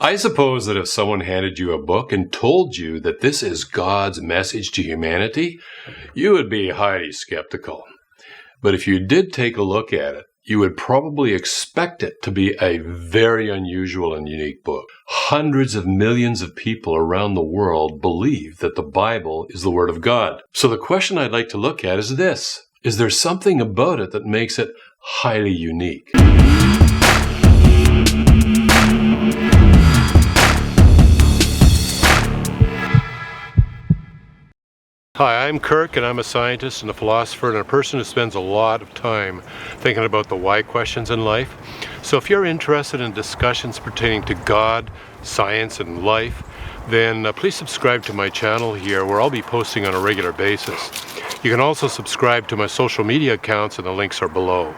I suppose that if someone handed you a book and told you that this is God's message to humanity, you would be highly skeptical. But if you did take a look at it, you would probably expect it to be a very unusual and unique book. Hundreds of millions of people around the world believe that the Bible is the Word of God. So the question I'd like to look at is this: is there something about it that makes it highly unique? Hi, I'm Kirk, and I'm a scientist and a philosopher and a person who spends a lot of time thinking about the why questions in life. So if you're interested in discussions pertaining to God, science, and life, then please subscribe to my channel here, where I'll be posting on a regular basis. You can also subscribe to my social media accounts, and the links are below.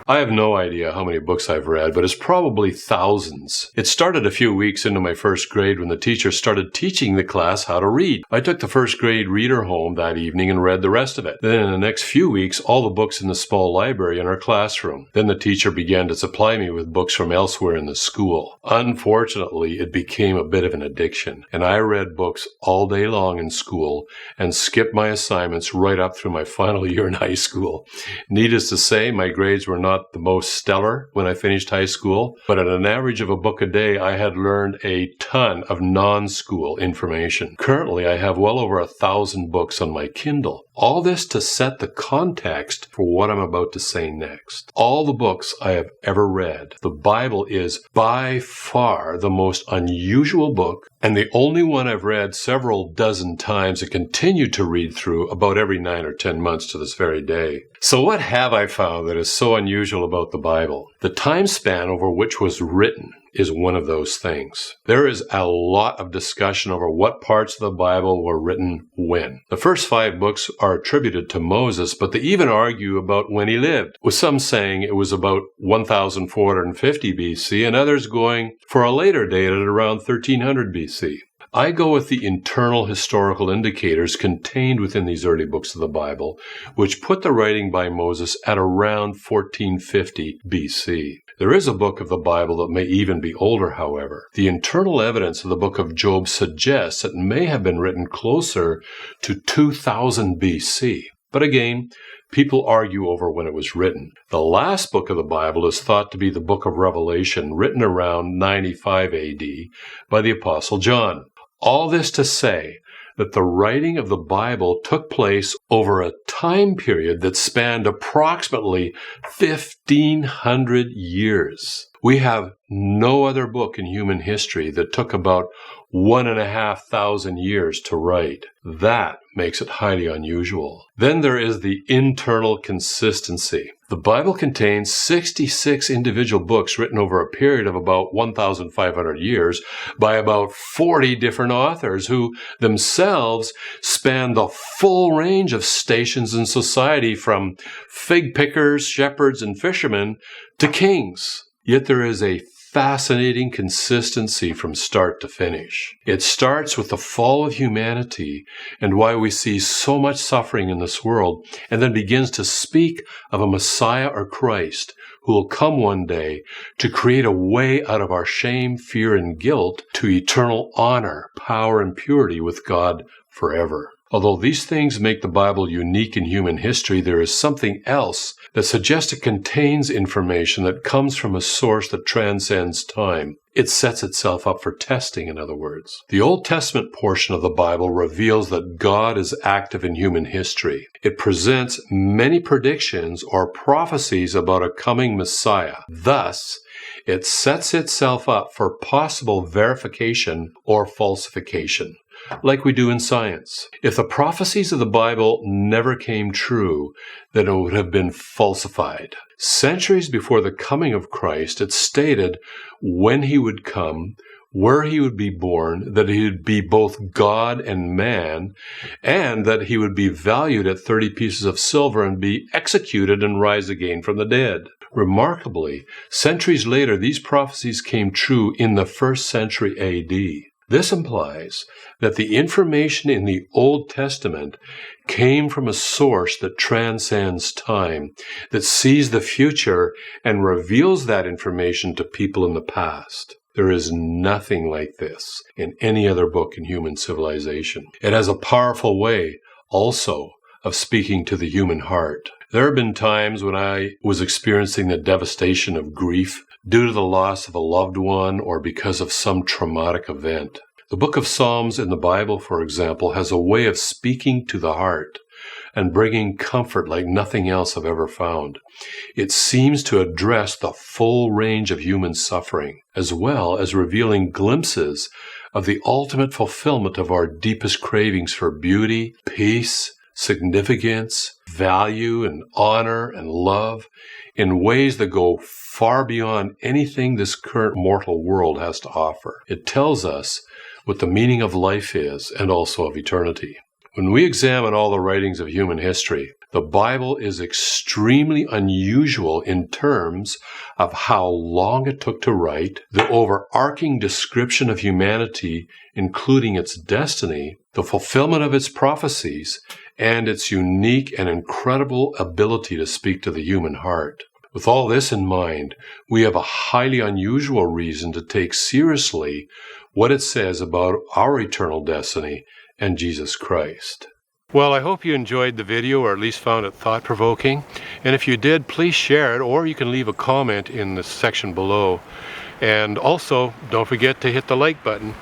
I have no idea how many books I've read, but it's probably thousands. It started a few weeks into my first grade when the teacher started teaching the class how to read. I took the first grade reader home that evening and read the rest of it. Then in the next few weeks, all the books in the small library in our classroom. Then the teacher began to supply me with books from elsewhere in the school. Unfortunately, it became a bit of an addiction, and I read books all day long in school and skipped my assignments right up through my final year in high school. Needless to say, my grades were not the most stellar when I finished high school, but at an average of a book a day, I had learned a ton of non-school information. Currently, I have well over 1,000 books on my Kindle. All this to set the context for what I'm about to say next. All the books I have ever read, the Bible is by far the most unusual book, and the only one I've read several dozen times and continue to read through about every 9 or 10 months to this very day. So what have I found that is so unusual about the Bible? The time span over which was written is one of those things. There is a lot of discussion over what parts of the Bible were written when. The first 5 books are attributed to Moses, but they even argue about when he lived, with some saying it was about 1450 BC and others going for a later date at around 1300 BC. I go with the internal historical indicators contained within these early books of the Bible, which put the writing by Moses at around 1450 BC. There is a book of the Bible that may even be older, however. The internal evidence of the book of Job suggests it may have been written closer to 2000 BC. But again, people argue over when it was written. The last book of the Bible is thought to be the book of Revelation, written around 95 AD by the Apostle John. All this to say that the writing of the Bible took place over a time period that spanned approximately 1,500 years. We have no other book in human history that took about 1,500 years to write. That makes it highly unusual. Then there is the internal consistency. The Bible contains 66 individual books written over a period of about 1,500 years by about 40 different authors who themselves span the full range of stations in society, from fig pickers, shepherds, and fishermen to kings. Yet there is a fascinating consistency from start to finish. It starts with the fall of humanity and why we see so much suffering in this world, and then begins to speak of a Messiah or Christ who will come one day to create a way out of our shame, fear, and guilt to eternal honor, power, and purity with God forever. Although these things make the Bible unique in human history, there is something else that suggests it contains information that comes from a source that transcends time. It sets itself up for testing, in other words. The Old Testament portion of the Bible reveals that God is active in human history. It presents many predictions or prophecies about a coming Messiah. Thus, it sets itself up for possible verification or falsification, like we do in science. If the prophecies of the Bible never came true, then it would have been falsified. Centuries before the coming of Christ, it stated when he would come, where he would be born, that he would be both God and man, and that he would be valued at 30 pieces of silver and be executed and rise again from the dead. Remarkably, centuries later, these prophecies came true in the 1st century AD. This implies that the information in the Old Testament came from a source that transcends time, that sees the future and reveals that information to people in the past. There is nothing like this in any other book in human civilization. It has a powerful way also of speaking to the human heart. There have been times when I was experiencing the devastation of grief due to the loss of a loved one or because of some traumatic event. The book of Psalms in the Bible, for example, has a way of speaking to the heart and bringing comfort like nothing else I've ever found. It seems to address the full range of human suffering, as well as revealing glimpses of the ultimate fulfillment of our deepest cravings for beauty, peace, significance, value, and honor and love in ways that go far beyond anything this current mortal world has to offer. It tells us what the meaning of life is and also of eternity. When we examine all the writings of human history, the Bible is extremely unusual in terms of how long it took to write, the overarching description of humanity, including its destiny, the fulfillment of its prophecies, and its unique and incredible ability to speak to the human heart. With all this in mind, we have a highly unusual reason to take seriously what it says about our eternal destiny and Jesus Christ. Well, I hope you enjoyed the video, or at least found it thought-provoking. And if you did, please share it, or you can leave a comment in the section below. And also, don't forget to hit the like button.